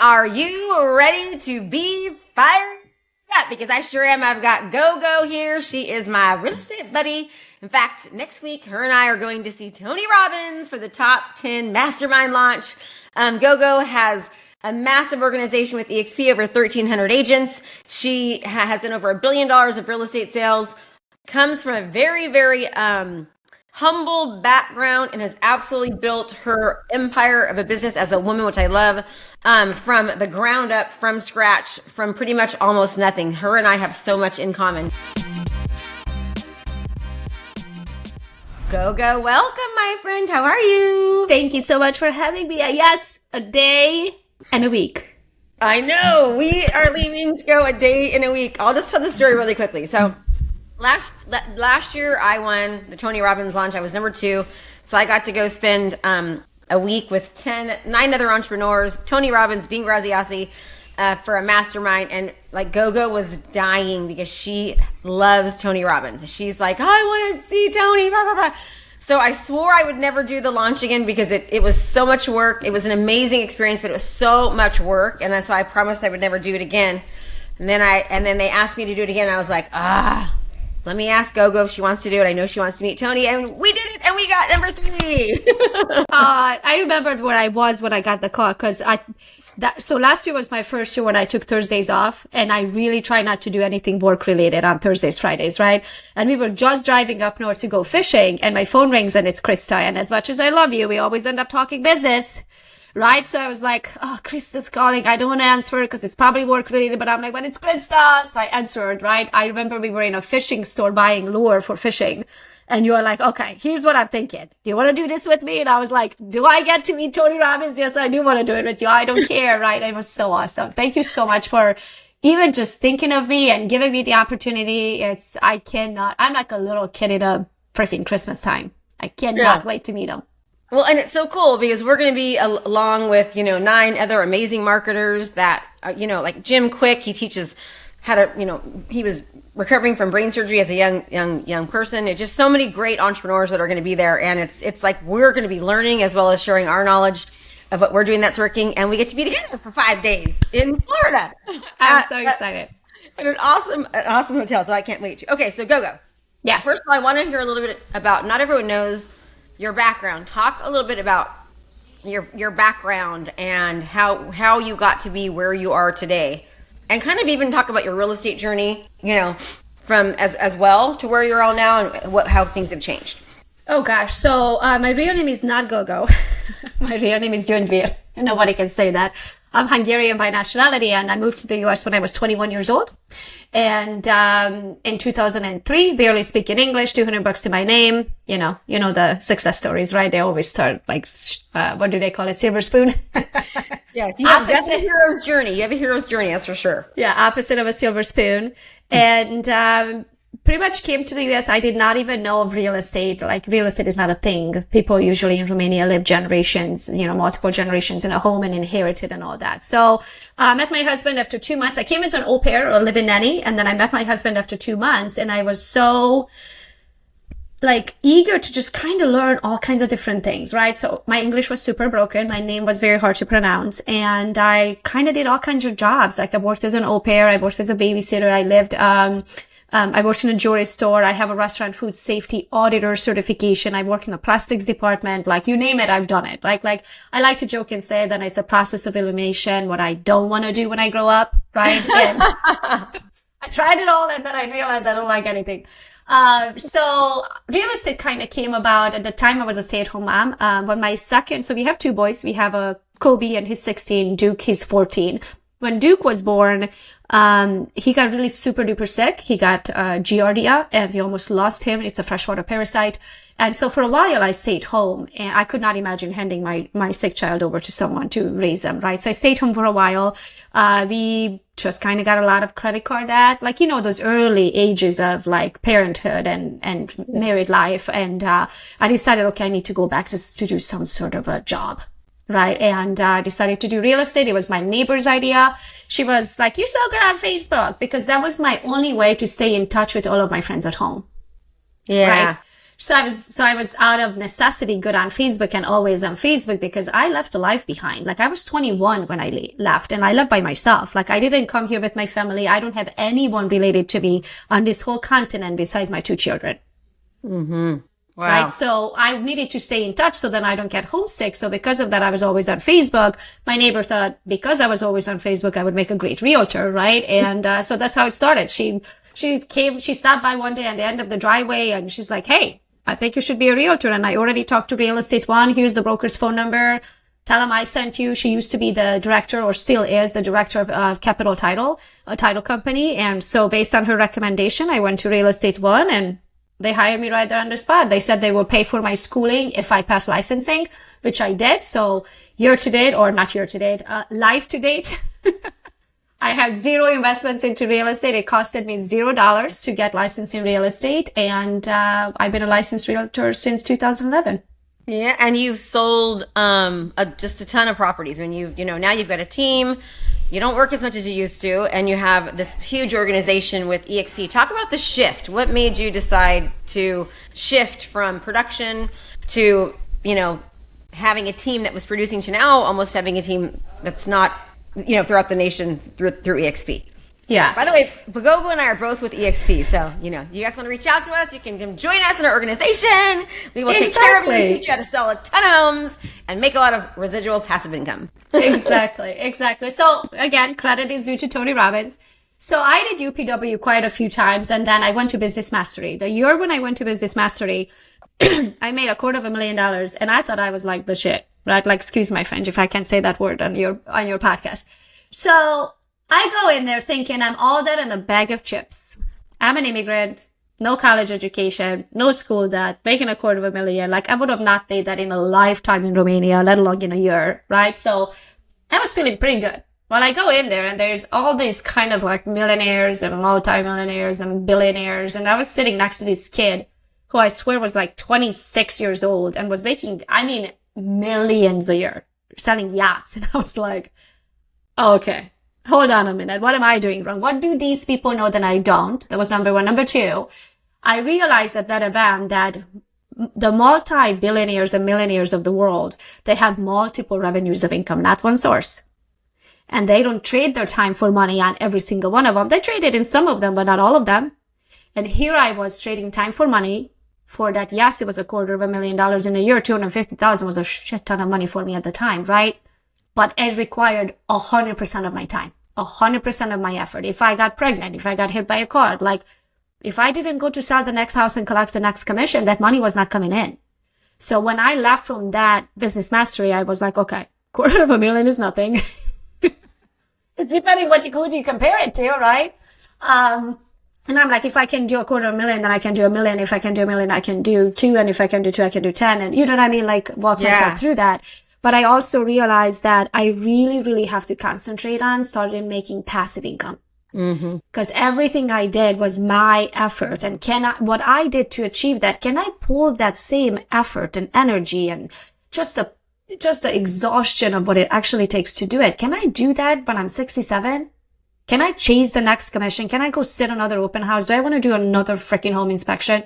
are you ready to be fired up? Because I sure am. I've got Gogo here. She is my real estate buddy. In fact, next week, her and I are going to see Tony Robbins for the top 10 mastermind launch. Gogo has a massive organization with EXP, over 1,300 agents. She has done over $1 billion of real estate sales, comes from a very, very humble background, and has absolutely built her empire of a business as a woman, which I love, from the ground up, from scratch, from pretty much almost nothing. Her and I have so much in common. Gogo, welcome, my friend. How are you? Thank you so much for having me. Yes, a day and a week. I know. We are leaving to go a day and a week. I'll just tell the story really quickly. So last year, I won the Tony Robbins launch. I was number 2. So I got to go spend a week with 9 other entrepreneurs, Tony Robbins, Dean Graziasi, for a mastermind. And like Gogo was dying because she loves Tony Robbins. She's like, I want to see Tony, blah, blah, blah. So I swore I would never do the launch again because it was so much work. It was an amazing experience, but it was so much work. And so I promised I would never do it again. And then they asked me to do it again. I was like, let me ask Gogo if she wants to do it. I know she wants to meet Tony, and we did it, and we got number 3. I remembered where I was when I got the call, because so last year was my first year when I took Thursdays off, and I really try not to do anything work related on Thursdays, Fridays, right? And we were just driving up north to go fishing, and my phone rings, and it's Krista. And as much as I love you, we always end up talking business. Right? So I was like, oh, Krista's calling. I don't want to answer because it's probably work related, but I'm like, but it's Krista. So I answered, right? I remember we were in a fishing store buying lure for fishing. And you were like, okay, here's what I'm thinking. Do you want to do this with me? And I was like, do I get to meet Tony Robbins? Yes, I do want to do it with you. I don't care, right? It was so awesome. Thank you so much for even just thinking of me and giving me the opportunity. I'm like a little kid in a freaking Christmas time. I cannot wait to meet him. Well, and it's so cool because we're going to be along with, 9 other amazing marketers that, like Jim Quick. He teaches how to, he was recovering from brain surgery as a young person. It's just so many great entrepreneurs that are going to be there. And it's like we're going to be learning as well as sharing our knowledge of what we're doing that's working. And we get to be together for 5 days in Florida. I'm so excited. At an awesome hotel. So I can't wait to. Okay, so Gogo. Yes. First of all, I want to hear a little bit about, not everyone knows your background. Talk a little bit about your background and how you got to be where you are today, and kind of even talk about your real estate journey, from as well to where you're all now and how things have changed. Oh gosh. So my real name is not Gogo. My real name is Gyöngyvér. Nobody can say that. I'm Hungarian by nationality, and I moved to the US when I was 21 years old. And in 2003, barely speaking English, $200 to my name. You know the success stories, right? They always start like, what do they call it? Silver spoon? Yes, you have a hero's journey. You have a hero's journey, that's for sure. Yeah, opposite of a silver spoon. And pretty much came to the US. I did not even know of real estate. Like, real estate is not a thing. People usually in Romania live generations, multiple generations in a home and inherited and all that. So I met my husband after 2 months. I came as an au pair or live-in nanny. And then I met my husband after 2 months. And I was so eager to just kind of learn all kinds of different things, right? So my English was super broken. My name was very hard to pronounce. And I kind of did all kinds of jobs. Like, I worked as an au pair. I worked as a babysitter. I worked in a jewelry store. I have a restaurant food safety auditor certification. I work in the plastics department. Like, you name it, I've done it. Like I like to joke and say that it's a process of elimination, what I don't want to do when I grow up, right? And I tried it all, and then I realized I don't like anything. So real estate kind of came about. At the time, I was a stay-at-home mom. So we have 2 boys. We have a Kobe, and he's 16. Duke, he's 14. When Duke was born, he got really super duper sick. He got Giardia, and we almost lost him. It's a freshwater parasite. And so for a while I stayed home, and I could not imagine handing my sick child over to someone to raise them, right? So I stayed home for a while. We just kind of got a lot of credit card debt, those early ages of parenthood and married life. And I decided, okay, I need to go back to do some sort of a job. Right. And I decided to do real estate. It was my neighbor's idea. She was like, you're so good on Facebook, because that was my only way to stay in touch with all of my friends at home. Yeah. Right. So I was out of necessity good on Facebook and always on Facebook because I left a life behind. Like I was 21 when I left and I left by myself. Like I didn't come here with my family. I don't have anyone related to me on this whole continent besides my 2 children. Mm-hmm. Wow. Right. So I needed to stay in touch so that I don't get homesick. So because of that, I was always on Facebook. My neighbor thought because I was always on Facebook, I would make a great realtor. Right. And so that's how it started. She stopped by one day at the end of the driveway and she's like, hey, I think you should be a realtor. And I already talked to Real Estate One. Here's the broker's phone number. Tell him I sent you. She used to be the director or still is the director of Capital Title, a title company. And so based on her recommendation, I went to Real Estate One and they hired me right there on the spot. They said they will pay for my schooling if I pass licensing, which I did. So life to date, I have 0 investments into real estate. It costed me $0 to get licensed in real estate. And I've been a licensed realtor since 2011. Yeah, and you've sold just a ton of properties. I mean, now you've got a team. You don't work as much as you used to, and you have this huge organization with EXP. Talk about the shift. What made you decide to shift from production to, having a team that was producing to now almost having a team that's not, throughout the nation through EXP? Yeah. By the way, Gogo and I are both with EXP. So, you guys want to reach out to us, you can come join us in our organization. We will take care of you, teach you how to sell a ton of homes and make a lot of residual passive income. Exactly. So again, credit is due to Tony Robbins. So I did UPW quite a few times and then I went to Business Mastery. The year when I went to Business Mastery, I made $250,000 and I thought I was like the shit, right? Like, excuse my French if I can't say that word on your podcast. So I go in there thinking I'm all that in a bag of chips. I'm an immigrant, no college education, no school debt, making $250,000. Like I would have not made that in a lifetime in Romania, let alone in a year, right? So I was feeling pretty good. Well, I go in there and there's all these kind of like millionaires and multimillionaires and billionaires. And I was sitting next to this kid who I swear was like 26 years old and was making, millions a year, selling yachts. And I was like, oh, okay. Hold on a minute. What am I doing wrong? What do these people know that I don't? That was number one. Number two, I realized at that event that the multi-billionaires and millionaires of the world, they have multiple revenues of income, not one source. And they don't trade their time for money on every single one of them. They trade it in some of them, but not all of them. And here I was trading time for money for that. Yes, it was $250,000 in a year. $250,000 was a shit ton of money for me at the time, right? But it required 100% of my time. 100% of my effort. If I got pregnant, if I got hit by a car, like if I didn't go to sell the next house and collect the next commission, that money was not coming in. So when I left from that Business Mastery, I was like, okay, $250,000 is nothing. It's depending who you compare it to, right? And I'm like, if I can do $250,000, then I can do $1 million. If I can do $1 million, I can do 2. And if I can do 2, I can do 10. And you know what I mean? Like walk myself through that. But I also realized that I really, really have to concentrate on starting making passive income. Because everything I did was my effort. And what I did to achieve that, can I pull that same effort and energy and just the exhaustion of what it actually takes to do it? Can I do that when I'm 67? Can I chase the next commission? Can I go sit another open house? Do I want to do another freaking home inspection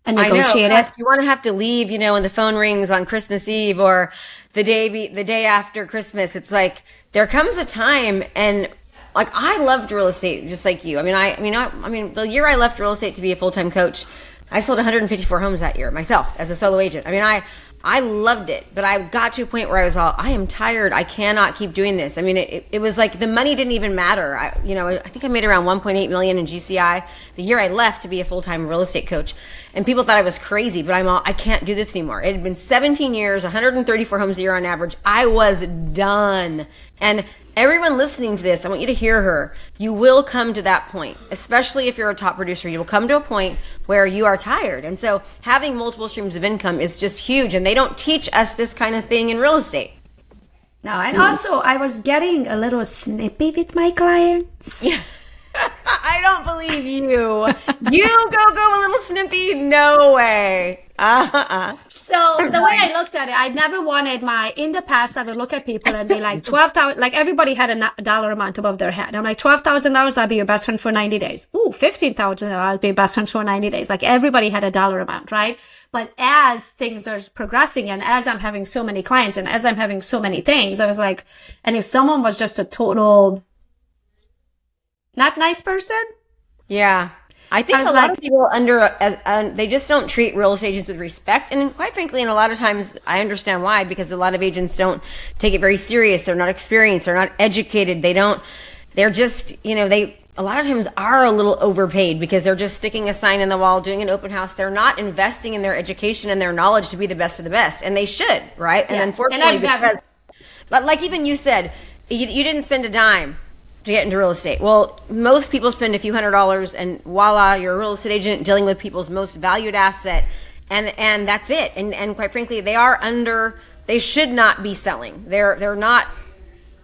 and negotiate it? You want to have to leave, when the phone rings on Christmas Eve or the day after Christmas. It's like there comes a time, and like I loved real estate just like you. The year I left real estate to be a full-time coach, I sold 154 homes that year myself as a solo agent. I loved it, but I got to a point where I am tired. I cannot keep doing this. It was like the money didn't even matter. I think I made around 1.8 million in GCI the year I left to be a full-time real estate coach. And people thought I was crazy, but I can't do this anymore. It had been 17 years, 134 homes a year on average. I was done. And everyone listening to this, I want you to hear her. You will come to that point, especially if you're a top producer. You will come to a point where you are tired. And so having multiple streams of income is just huge. And they don't teach us this kind of thing in real estate. No, and also I was getting a little snippy with my clients. Yeah. I don't believe you. You go a little snippy? No way. So the way I looked at it, I never wanted in the past, I would look at people and be like, 12,000, like everybody had a dollar amount above their head. I'm like, $12,000, I'll be your best friend for 90 days. Ooh, $15,000, I'll be your best friend for 90 days. Like everybody had a dollar amount, right? But as things are progressing and as I'm having so many clients and as I'm having so many things, I was like, and if someone was just a total not nice person. Yeah. I think a lot of people they just don't treat real estate agents with respect. And quite frankly, and a lot of times I understand why, because a lot of agents don't take it very serious. They're not experienced. They're not educated. They're just, they a lot of times are a little overpaid because they're just sticking a sign in the wall, doing an open house. They're not investing in their education and their knowledge to be the best of the best. And they should, right? Yeah. And unfortunately, but like even you said, you didn't spend a dime to get into real estate. Well, most people spend a few $100s and voila, you're a real estate agent dealing with people's most valued asset. And that's it. And quite frankly, they should not be selling. They're not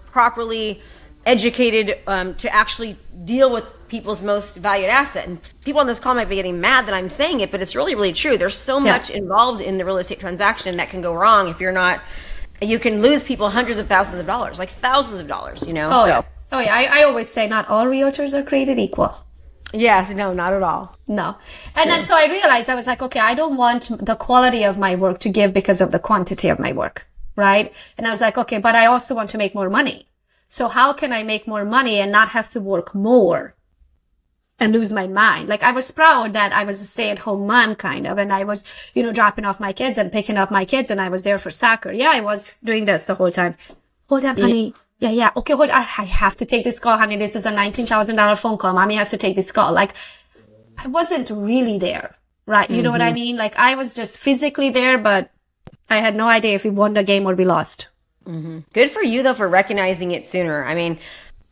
properly educated to actually deal with people's most valued asset. And people on this call might be getting mad that I'm saying it, but it's really, really true. There's so much involved in the real estate transaction that can go wrong if you're not, you can lose people hundreds of thousands of dollars, like thousands of dollars, Oh yeah, I always say not all realtors are created equal. Yes, no, not at all. No. And then so I realized, I was like, okay, I don't want the quality of my work to give because of the quantity of my work, right? And I was like, okay, but I also want to make more money. So how can I make more money and not have to work more and lose my mind? Like I was proud that I was a stay-at-home mom kind of, and I was, dropping off my kids and picking up my kids, and I was there for soccer. Yeah, I was doing this the whole time. Hold on, honey. Yeah. Okay, hold on. I have to take this call, honey. This is a $19,000 phone call. Mommy has to take this call. Like, I wasn't really there, right? You know what I mean? Like, I was just physically there, but I had no idea if we won the game or we lost. Mm-hmm. Good for you, though, for recognizing it sooner. I mean,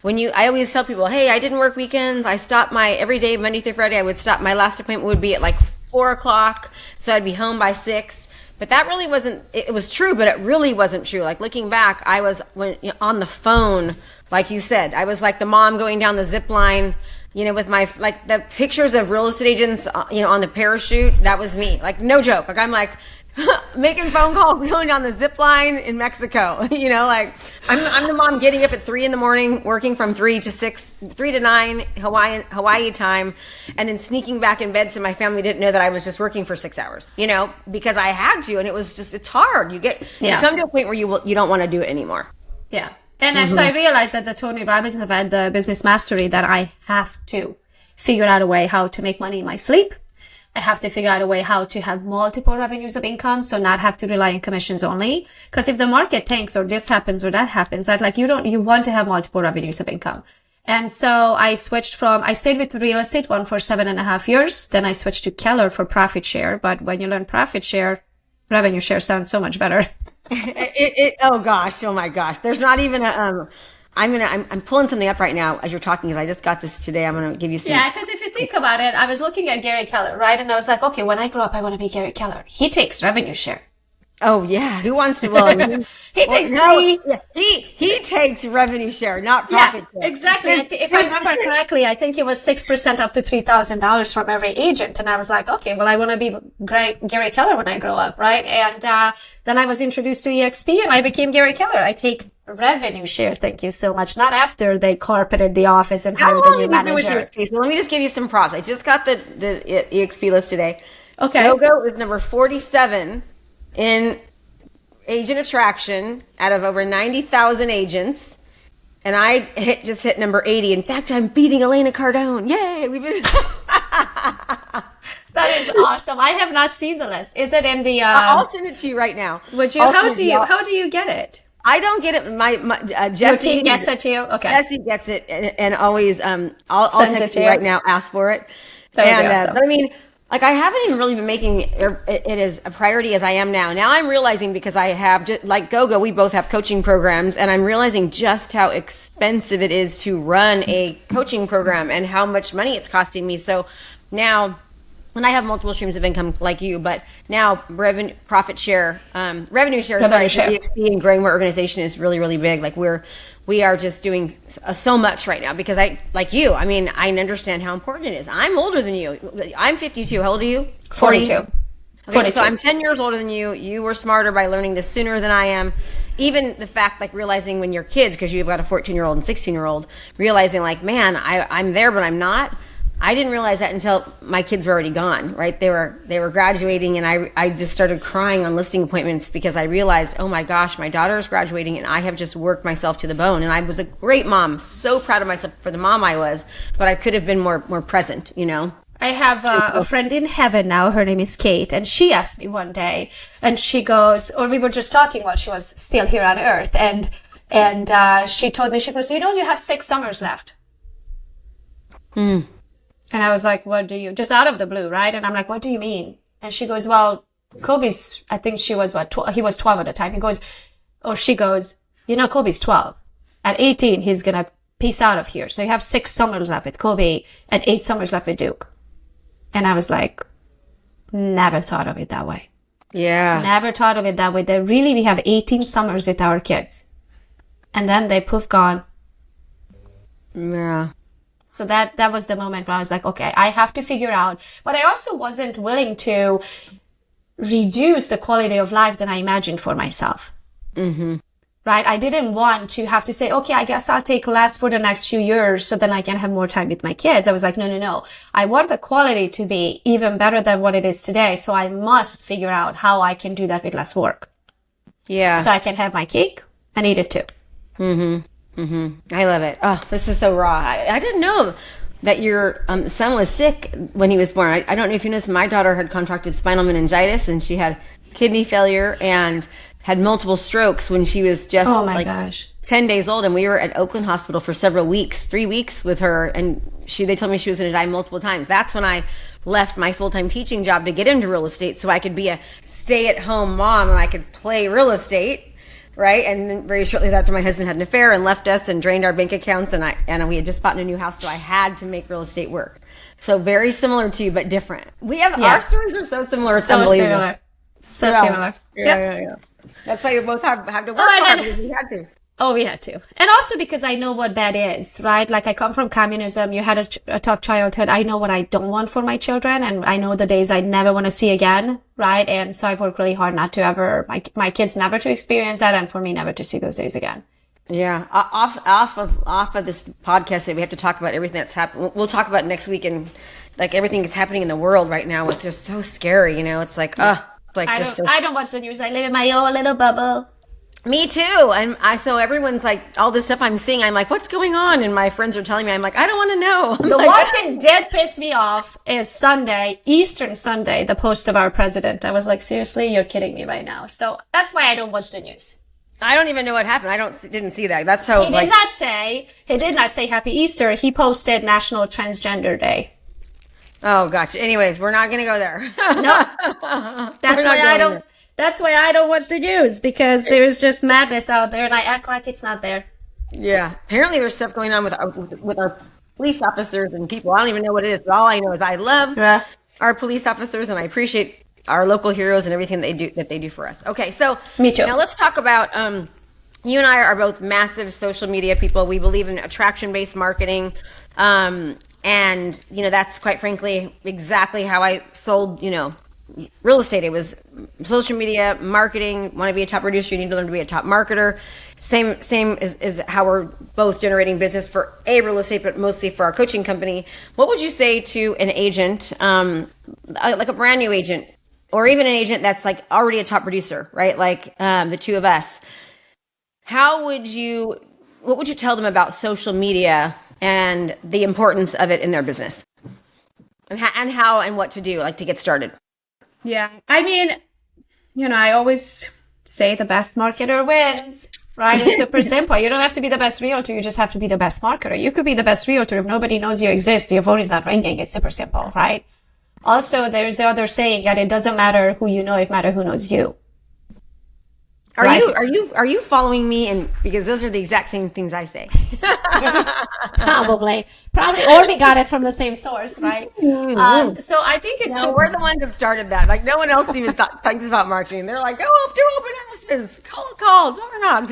I always tell people, hey, I didn't work weekends. I stopped every day, Monday through Friday, I would stop. My last appointment would be at like 4:00. So I'd be home by 6. But that really wasn't, it was true, but it really wasn't true. Like looking back, I was on the phone, like you said, I was like the mom going down the zip line, with like the pictures of real estate agents, on the parachute. That was me. Like no joke. Like I'm like making phone calls, going down the zip line in Mexico, like I'm the mom getting up at 3 a.m, working from 3 to 9 Hawaii time, and then sneaking back in bed so my family didn't know that I was just working for 6 hours, because I had to, and it was just, it's hard. You come to a point where you don't want to do it anymore. Yeah. And then so I realized that the Tony Robbins have had the business mastery that I have to figure out a way how to make money in my sleep. I have to figure out a way how to have multiple revenues of income, so not have to rely on commissions only. Because if the market tanks or this happens or that happens, you want to have multiple revenues of income. And so I stayed with real estate one for 7.5 years. Then I switched to Keller for profit share. But when you learn profit share, revenue share sounds so much better. Oh my gosh. There's not even I'm pulling something up right now as you're talking because I just got this today. I'm going to give you some. Yeah, because if you think about it, I was looking at Gary Keller, right? And I was like, okay, when I grow up, I want to be Gary Keller. He takes revenue share. Oh yeah, who wants to? Well, he takes revenue share, not profit share. Exactly. If I remember correctly, I think it was 6% up to $3,000 from every agent, and I was like, okay, well, I want to be Gary Keller when I grow up, right? And then I was introduced to EXP, and I became Gary Keller. I take revenue share. Thank you so much. Not after they carpeted the office and hired a new manager. So let me just give you some props. I just got the EXP list today. Okay. Gogo is number 47. In agent attraction out of over 90,000 agents, and I just hit number 80. In fact, I'm beating Elena Cardone. Yay! That is awesome. I have not seen the list. Is it in the? I'll send it to you right now. Would you? How do you get it? I don't get it. My Jesse, your team gets it to you. Okay. Jesse gets it and always I'll text you right now. Ask for it. That would be awesome. But I mean. Like I haven't even really been making it as a priority as I am now. Now I'm realizing, because I have, like Gogo, we both have coaching programs, and I'm realizing just how expensive it is to run a coaching program and how much money it's costing me. So now, and I have multiple streams of income like you, but now revenue share, EXP and growing my organization is really, really big. Like we are just doing so much right now because I understand how important it is. I'm older than you. I'm 52. How old are you? 42. Okay, so I'm 10 years older than you. You were smarter by learning this sooner than I am. Even the fact, like, realizing when you're kids, because you've got a 14-year-old and 16-year-old, realizing, like, man, I'm there, but I'm not. I didn't realize that until my kids were already gone, right? They were graduating, and I just started crying on listing appointments because I realized, oh my gosh, my daughter is graduating, and I have just worked myself to the bone. And I was a great mom, so proud of myself for the mom I was, but I could have been more present, you know? I have a friend in heaven now. Her name is Kate. And she asked me one day, and she goes, or we were just talking while she was still here on earth. And she told me, she goes, you have 6 summers left. And I was like, what do you, just out of the blue, right? And I'm like, what do you mean? And she goes, well, Kobe's, I think she was he was 12 at the time. She goes, Kobe's 12. At 18, he's going to peace out of here. So you have 6 summers left with Kobe and 8 summers left with Duke. And I was like, never thought of it that way. Yeah. Never thought of it that way. That really we have 18 summers with our kids. And then they poof gone. Yeah. So that was the moment where I was like, okay, I have to figure out. But I also wasn't willing to reduce the quality of life that I imagined for myself. Mm-hmm. Right? I didn't want to have to say, okay, I guess I'll take less for the next few years so then I can have more time with my kids. I was like, no. I want the quality to be even better than what it is today. So I must figure out how I can do that with less work. Yeah. So I can have my cake and eat it too. Mm-hmm. Mm-hmm. I love it. Oh, this is so raw. I didn't know that your son was sick when he was born. I don't know if you noticed, my daughter had contracted spinal meningitis, and she had kidney failure and had multiple strokes when she was just 10 days old. And we were at Oakland Hospital for several weeks, 3 weeks with her. And they told me she was going to die multiple times. That's when I left my full-time teaching job to get into real estate so I could be a stay-at-home mom and I could play real estate. Right. And then very shortly after, my husband had an affair and left us and drained our bank accounts. And we had just bought a new house. So I had to make real estate work. So very similar to you, but different. Our stories are so similar. It's unbelievable. Similar. Yeah. That's why you both have to work hard, because we had to. Oh, we had to. And also because I know what bad is, right? Like, I come from communism. You had a tough childhood. I know what I don't want for my children. And I know the days I never want to see again, right? And so I've worked really hard not to ever, my kids never to experience that. And for me, never to see those days again. Yeah. Off of this podcast, we have to talk about everything that's happened. We'll talk about it next week. And like, everything that's happening in the world right now. It's just so scary. It's like, it's like I don't watch the news. I live in my own little bubble. Me too. And so everyone's like, all this stuff I'm seeing, I'm like, what's going on? And my friends are telling me, I'm like, I don't want to know. The one thing did piss me off is Eastern Sunday, the post of our president. I was like, seriously, you're kidding me right now. So that's why I don't watch the news. I don't even know what happened. Didn't see that. That's how he did not say Happy Easter. He posted National Transgender Day. Oh, gotcha. Anyways, we're not going to go there. No, that's why I don't watch the news, because there's just madness out there and I act like it's not there. Yeah. Apparently there's stuff going on with our police officers and people. I don't even know what it is, but all I know is I love our police officers and I appreciate our local heroes and everything that they do for us. Okay. So me too. Now let's talk about, you and I are both massive social media people. We believe in attraction-based marketing. And that's quite frankly exactly how I sold, real estate. It was social media marketing. Want to be a top producer, you need to learn to be a top marketer. Same is how we're both generating business for real estate, but mostly for our coaching company. What would you say to an agent, like a brand new agent, or even an agent that's like already a top producer, right? Like the two of us. What would you tell them about social media and the importance of it in their business, and how and what to do, like, to get started? Yeah. I mean, I always say the best marketer wins, right? It's super simple. You don't have to be the best realtor. You just have to be the best marketer. You could be the best realtor. If nobody knows you exist, your phone is not ringing. It's super simple, right? Also, there's the other saying that it doesn't matter who you know, it matters who knows you. Are you following me? And because those are the exact same things I say. Probably, or we got it from the same source, right? So I think we're the ones that started that. Like, no one else even thinks about marketing. They're like, do open houses, call, door knock.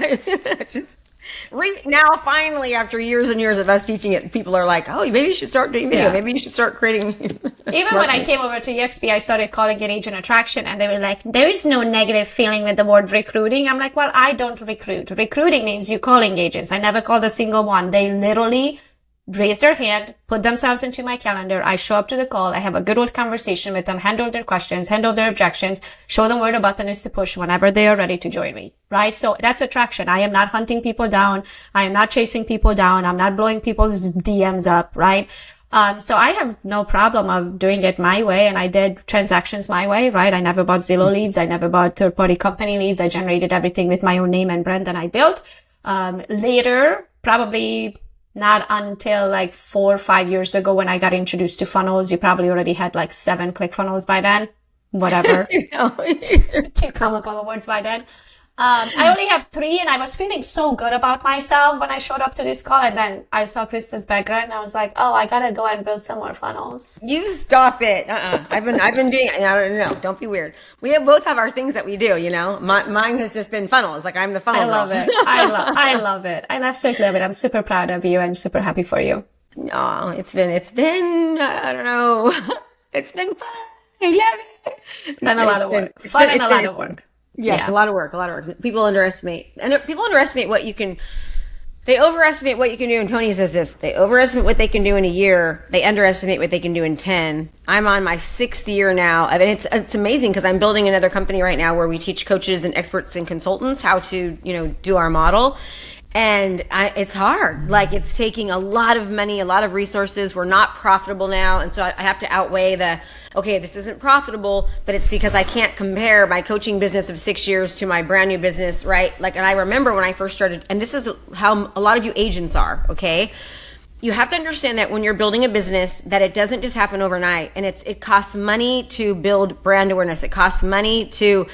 Now, finally, after years and years of us teaching it, people are like, oh, maybe you should start doing video. Yeah. Maybe you should start creating. Even when I came over to EXP, I started calling it agent attraction, and they were like, there is no negative feeling with the word recruiting. I'm like, well, I don't recruit. Recruiting means you calling agents. I never called a single one. They literally raise their hand, put themselves into my calendar. I show up to the call. I have a good old conversation with them, handle their questions, handle their objections, show them where the button is to push whenever they are ready to join me, right? So that's attraction. I am not hunting people down. I am not chasing people down. I'm not blowing people's DMs up, right? So I have no problem of doing it my way, and I did transactions my way, right? I never bought Zillow leads. I never bought third-party company leads. I generated everything with my own name and brand that I built. Later, probably not until like 4 or 5 years ago when I got introduced to funnels. You probably already had like 7 ClickFunnels by then, whatever. Two comical words by then. I only have 3, and I was feeling so good about myself when I showed up to this call, and then I saw Krista's background and I was like, oh, I gotta go and build some more funnels. You stop it. I've been doing it. No, don't be weird. We both have our things that we do, you know. Mine has just been funnels. Like, I'm the funnel girl. I love it. I love it. I absolutely love it. I'm super proud of you. I'm super happy for you. No, it's been, I don't know. It's been fun. I love it. It's been a lot of work. Fun and a lot of work. Yes, yeah. A lot of work. People underestimate what you can, they overestimate what you can do. And Tony says this, they overestimate what they can do in a year. They underestimate what they can do in 10. I'm on my 6th year now. I mean, it's amazing because I'm building another company right now where we teach coaches and experts and consultants how to, do our model. And it's hard. Like, it's taking a lot of money, a lot of resources. We're not profitable now. And so I have to outweigh this isn't profitable, but it's because I can't compare my coaching business of 6 years to my brand new business, right? Like, and I remember when I first started, and this is how a lot of you agents are, okay? You have to understand that when you're building a business, that it doesn't just happen overnight. And it costs money to build brand awareness. It costs money to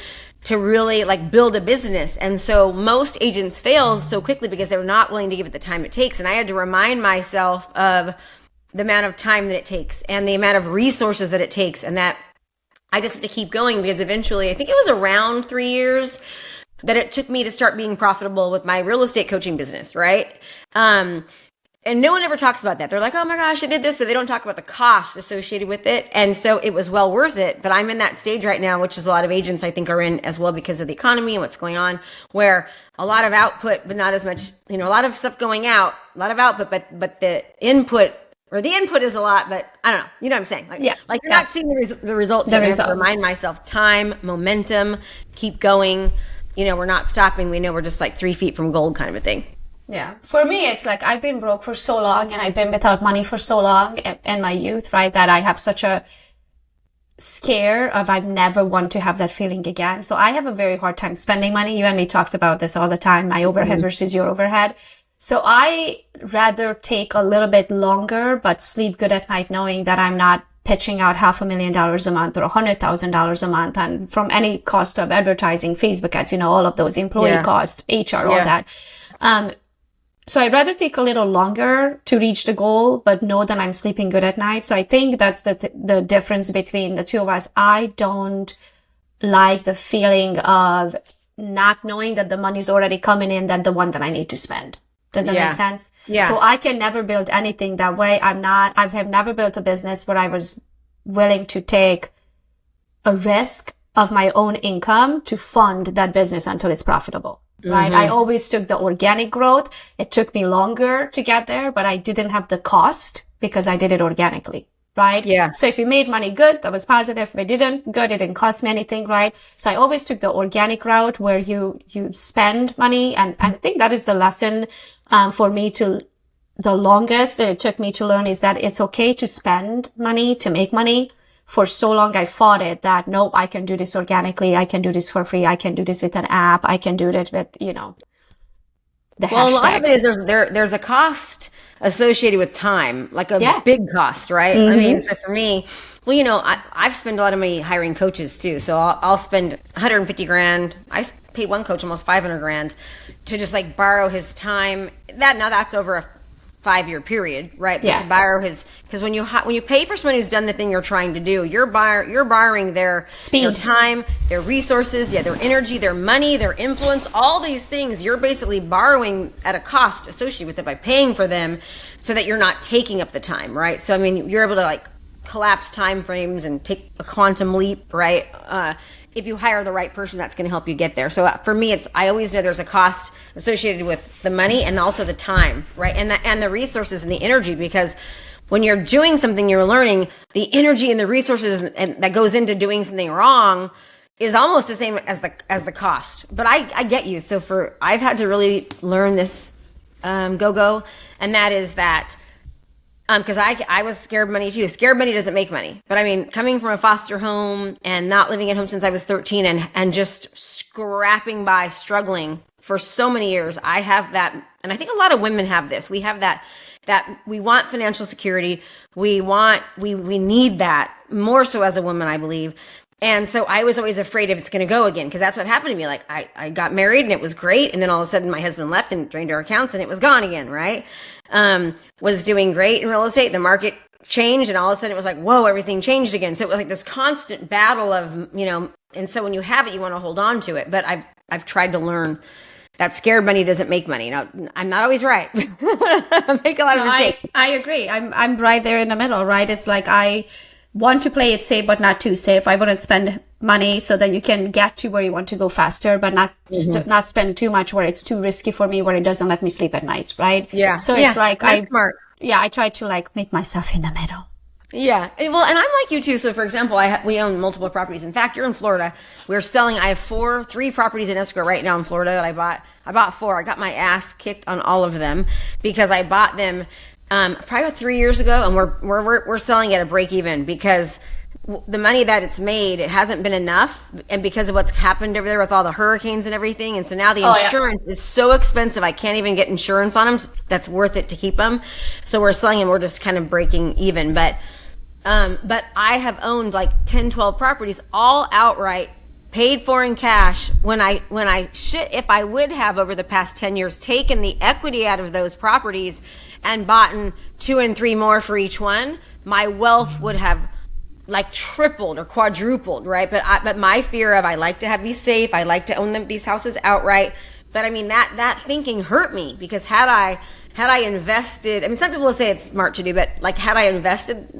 really like build a business. And so most agents fail so quickly because they're not willing to give it the time it takes. And I had to remind myself of the amount of time that it takes and the amount of resources that it takes, and that I just have to keep going, because eventually, I think it was around 3 years that it took me to start being profitable with my real estate coaching business, right? And no one ever talks about that. They're like, oh my gosh, I did this, but they don't talk about the cost associated with it. And so it was well worth it. But I'm in that stage right now, which is a lot of agents I think are in as well, because of the economy and what's going on, where a lot of output, but not as much, a lot of stuff going out, a lot of output, but the input is a lot, but I don't know. You know what I'm saying? Like, yeah. Like, you're not seeing the results. I have to remind myself, time, momentum, keep going. We're not stopping. We know we're just like 3 feet from gold, kind of a thing. Yeah. For me, it's like I've been broke for so long, and I've been without money for so long in my youth, right? That I have such a scare of I never want to have that feeling again. So I have a very hard time spending money. You and me talked about this all the time, my overhead versus your overhead. So I rather take a little bit longer, but sleep good at night knowing that I'm not pitching out $500,000 a month or $100,000 a month, and from any cost of advertising, Facebook ads, all of those employee costs, HR, all that. So I'd rather take a little longer to reach the goal, but know that I'm sleeping good at night. So I think that's the difference between the two of us. I don't like the feeling of not knowing that the money's already coming in than the one that I need to spend. Does that make sense? Yeah. So I can never build anything that way. I have never built a business where I was willing to take a risk of my own income to fund that business until it's profitable. Right. I always took the organic growth. It took me longer to get there, but I didn't have the cost because I did it organically. Right. Yeah. So if you made money, good, that was positive. If it didn't, good, it didn't cost me anything. Right. So I always took the organic route where you spend money. And I think that is the lesson, for me the longest that it took me to learn, is that it's okay to spend money to make money. For so long, I fought it that, nope, I can do this organically. I can do this for free. I can do this with an app. I can do it with, the hashtags. Well, a lot of it is there's a cost associated with time, like a big cost, right? I mean, so for me, well, I've spent a lot of money hiring coaches too. So I'll spend 150 grand. I paid one coach almost 500 grand to just like borrow his time. That's over a 5-year period, right? But Yeah. to borrow because when you pay for someone who's done the thing you're trying to do, you're borrowing their Speed. their time, their resources, their energy, their money, their influence, all these things. You're basically borrowing at a cost associated with it by paying for them, so that you're not taking up the time, right? So I mean, you're able to like collapse time frames and take a quantum leap, right? If you hire the right person, that's going to help you get there. So for me, I always know there's a cost associated with the money and also the time, right? And the resources and the energy, because when you're doing something, you're learning, the energy and the resources that goes into doing something wrong is almost the same as the cost. But I get you. So I've had to really learn this, Gogo, and that is that, because I was scared money too. Scared money doesn't make money. But I mean, coming from a foster home and not living at home since I was 13 and just scrapping by, struggling for so many years, I have that. And I think a lot of women have this. We have that we want financial security. We need that more so as a woman, I believe. And so I was always afraid if it's going to go again, because that's what happened to me. Like I got married and it was great. And then all of a sudden my husband left and drained our accounts and it was gone again. Right. Was doing great in real estate. The market changed and all of a sudden it was like, whoa, everything changed again. So it was like this constant battle of, and so when you have it, you want to hold on to it. But I've tried to learn that scared money doesn't make money. Now, I'm not always right. I make a lot of mistakes. I agree. I'm right there in the middle, right? It's like I want to play it safe, but not too safe. I want to spend money so that you can get to where you want to go faster, but not spend too much where it's too risky for me, where it doesn't let me sleep at night, right? Yeah. So it's like that's smart. Yeah, I try to like make myself in the middle. Yeah. Well, and I'm like you too. So for example, we own multiple properties. In fact, you're in Florida. We're selling. I have 3 properties in escrow right now in Florida that I bought. I bought 4. I got my ass kicked on all of them because I bought them probably 3 years ago, and we're selling at a break even because the money that it's made, it hasn't been enough, and because of what's happened over there with all the hurricanes and everything, and so now the insurance is so expensive, I can't even get insurance on them. That's worth it to keep them. So we're selling them. We're just kind of breaking even, but I have owned like 10, 12 properties, all outright, paid for in cash. If I would have over the past 10 years taken the equity out of those properties and bought 2 and 3 more for each one, my wealth would have like tripled or quadrupled, right? But my fear of, I like to be safe. I like to own these houses outright. But I mean, that thinking hurt me, because had I invested, I mean, some people will say it's smart to do, but like had I invested,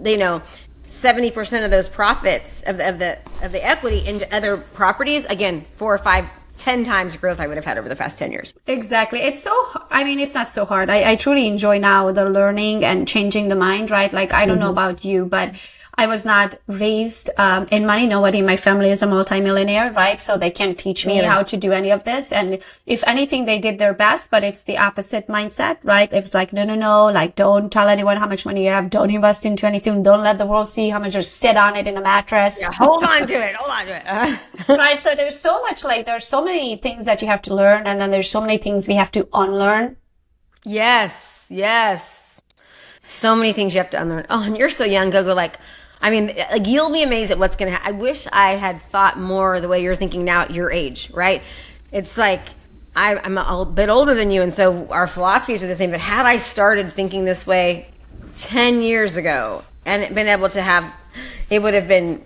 70% of those profits of the equity into other properties, again, 4 or 5, 10 times growth I would have had over the past 10 years. Exactly. It's not so hard. I truly enjoy now the learning and changing the mind, right? Like, I don't know about you, but I was not raised in money. Nobody in my family is a multimillionaire, right? So they can't teach me how to do any of this. And if anything, they did their best, but it's the opposite mindset, right? It's like, no, like, don't tell anyone how much money you have. Don't invest into anything. Don't let the world see how much. Just sit on it in a mattress. Yeah, hold on to it. Right. So there's so much, there's so many things that you have to learn. And then there's so many things we have to unlearn. Yes. So many things you have to unlearn. Oh, and you're so young, Gogo. You'll be amazed at what's going to happen. I wish I had thought more the way you're thinking now at your age, right? It's like, I'm a bit older than you, and so our philosophies are the same. But had I started thinking this way 10 years ago and been able to have, it would have been,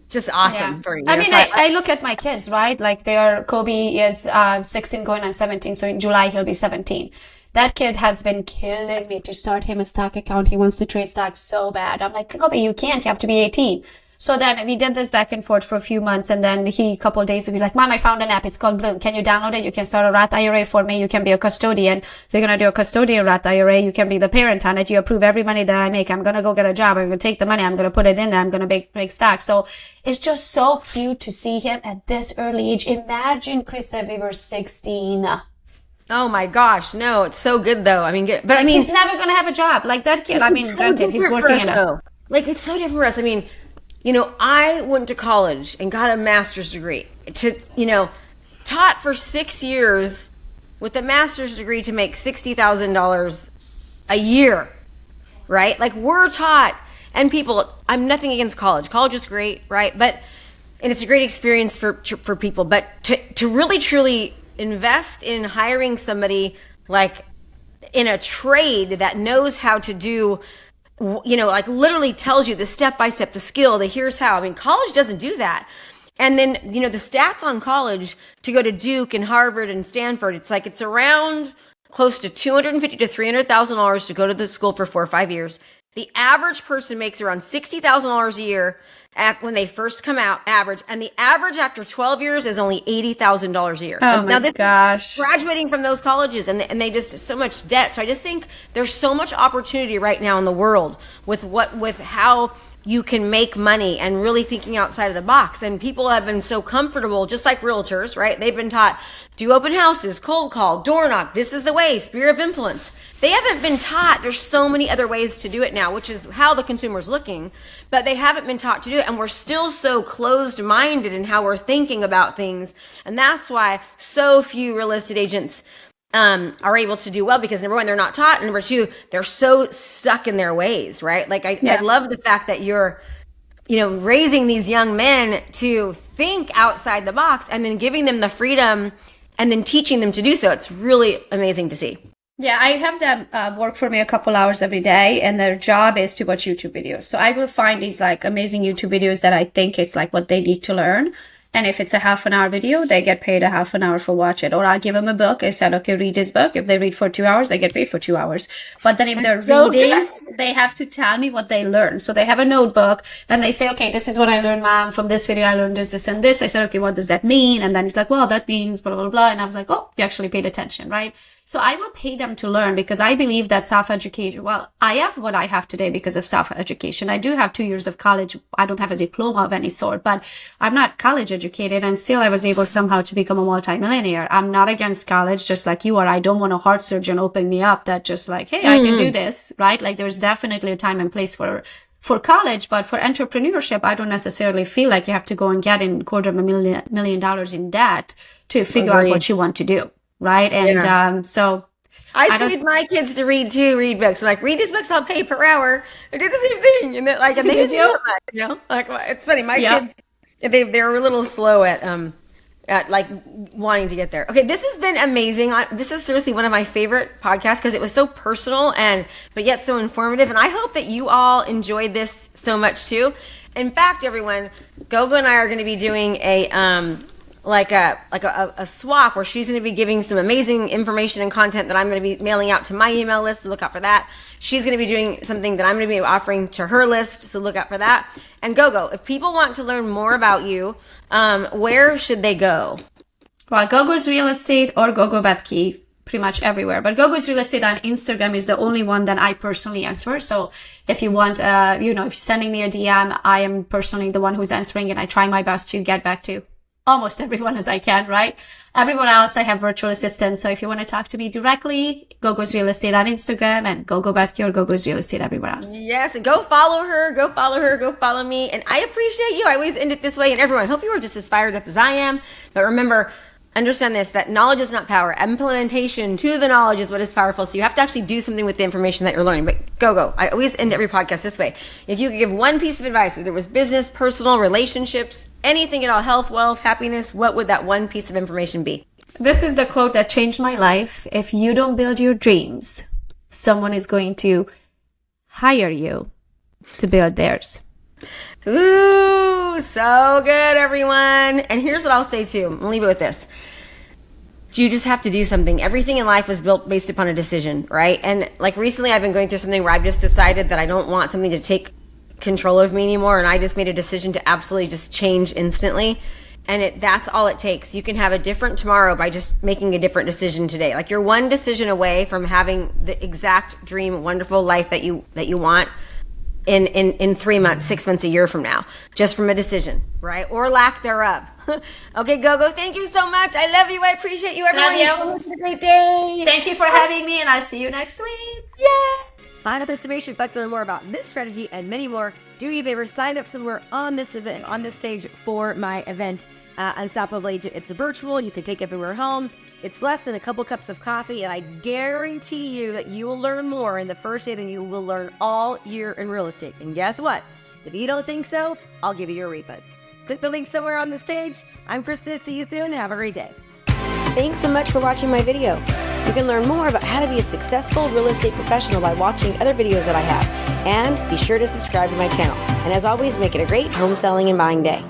just awesome for you. I mean, I look at my kids, right? Like Kobe is 16 going on 17. So in July, he'll be 17. That kid has been killing me to start him a stock account. He wants to trade stocks so bad. I'm like, Kobe, you can't. You have to be 18. So then we did this back and forth for a few months. And then a couple of days ago, he's like, Mom, I found an app. It's called Bloom. Can you download it? You can start a Roth IRA for me. You can be a custodian. If you're going to do a custodian Roth IRA, you can be the parent on it. You approve every money that I make. I'm going to go get a job. I'm going to take the money. I'm going to put it in there. I'm going to make stocks. So it's just so cute to see him at this early age. Imagine, Krista, if we were 16. Oh my gosh, no, it's so good though. I mean, he's never going to have a job like that kid. I mean, granted, he's working in a... Like, it's so different for us. I mean, I went to college and got a master's degree taught for 6 years with a master's degree to make $60,000 a year, right? Like, we're taught, and people, I'm nothing against college. College is great, right? And it's a great experience for people, but to really truly invest in hiring somebody like in a trade that knows how to do, like literally tells you the step-by-step, the skill, the here's how. I mean, college doesn't do that. And then, the stats on college to go to Duke and Harvard and Stanford, it's around close to $250,000 to $300,000 to go to the school for 4 or 5 years. The average person makes around $60,000 a year when they first come out, average. And the average after 12 years is only $80,000 a year. Oh now, this gosh. is graduating from those colleges, and they just so much debt. So I just think there's so much opportunity right now in the world with how you can make money and really thinking outside of the box. And people have been so comfortable, just like realtors, right? They've been taught, do open houses, cold call, door knock. This is the way, sphere of influence. They haven't been taught there's so many other ways to do it now, which is how the consumer's looking, but they haven't been taught to do it. And we're still so closed-minded in how we're thinking about things. And that's why so few real estate agents are able to do well, because number one, they're not taught. And number two, they're so stuck in their ways, right? Like I love the fact that you're, raising these young men to think outside the box and then giving them the freedom and then teaching them to do so. It's really amazing to see. Yeah, I have them work for me a couple hours every day, and their job is to watch YouTube videos. So I will find these amazing YouTube videos that I think is what they need to learn. And if it's a half an hour video, they get paid a half an hour for watch it. Or I'll give them a book. I said, okay, read this book. If they read for 2 hours, they get paid for 2 hours. But then if they're reading, they have to tell me what they learned. So they have a notebook and they say, okay, this is what I learned, ma'am. From this video, I learned this, this, and this. I said, okay, what does that mean? And then he's like, well, that means blah, blah, blah. And I was like, oh, you actually paid attention, right? So I will pay them to learn, because I believe that self-education, I have what I have today because of self-education. I do have 2 years of college. I don't have a diploma of any sort, but I'm not college educated, and still I was able somehow to become a multimillionaire. I'm not against college, just like you are. I don't want a heart surgeon open me up that just hey, I can do this, right? There's definitely a time and place for college, but for entrepreneurship, I don't necessarily feel like you have to go and get in $250,000 in debt to figure out what you want to do. Right. And so I paid my kids to read books. So read these books, I'll pay per hour. I did the same thing. And then and they didn't do that much, it's funny. My kids, they're a little slow at wanting to get there. Okay. This has been amazing. This is seriously one of my favorite podcasts because it was so personal but yet so informative. And I hope that you all enjoyed this so much too. In fact, everyone, Gogo and I are going to be doing a swap where she's going to be giving some amazing information and content that I'm going to be mailing out to my email list, so look out for that. She's going to be doing something that I'm going to be offering to her list, so look out for that. And Gogo, if people want to learn more about you, where should they go? Well, Gogo's Real Estate or Gogo Bethke, pretty much everywhere. But Gogo's Real Estate on Instagram is the only one that I personally answer. So if you want, if you're sending me a DM, I am personally the one who's answering, and I try my best to get back to almost everyone as I can, right? Everyone else, I have virtual assistants. So if you want to talk to me directly, Gogo's Real Estate on Instagram, and Gogo Bethke or Gogo's Real Estate everywhere else. Yes, and go follow her, go follow me. And I appreciate you. I always end it this way. And everyone, hope you are just as fired up as I am. But remember, understand this, that knowledge is not power. Implementation to the knowledge is what is powerful. So you have to actually do something with the information that you're learning. But Gogo, I always end every podcast this way. If you could give one piece of advice, whether it was business, personal, relationships, anything at all, health, wealth, happiness, what would that one piece of information be? This is the quote that changed my life. If you don't build your dreams, someone is going to hire you to build theirs. Ooh, so good, everyone. And here's what I'll say too. I'm gonna leave it with this. You just have to do something. Everything in life was built based upon a decision, right? And recently I've been going through something where I've just decided that I don't want something to take control of me anymore. And I just made a decision to absolutely just change instantly. And that's all it takes. You can have a different tomorrow by just making a different decision today. You're one decision away from having the exact dream, wonderful life that you want in 3 months, 6 months, a year from now, just from a decision, right? Or lack thereof. Okay, Gogo, thank you so much. I love you. I appreciate you, everyone. Love you. Have a great day. Thank you for having me, and I'll see you next week. Yeah. Final information, if you'd like to learn more about this strategy and many more, do me a favor, sign up somewhere on this event, on this page for my event, Unstoppable Agent. It's a virtual. You can take everywhere home. It's less than a couple cups of coffee, and I guarantee you that you will learn more in the first day than you will learn all year in real estate. And guess what? If you don't think so, I'll give you a refund. Click the link somewhere on this page. I'm Krista. See you soon. Have a great day. Thanks so much for watching my video. You can learn more about how to be a successful real estate professional by watching other videos that I have. And be sure to subscribe to my channel. And as always, make it a great home selling and buying day.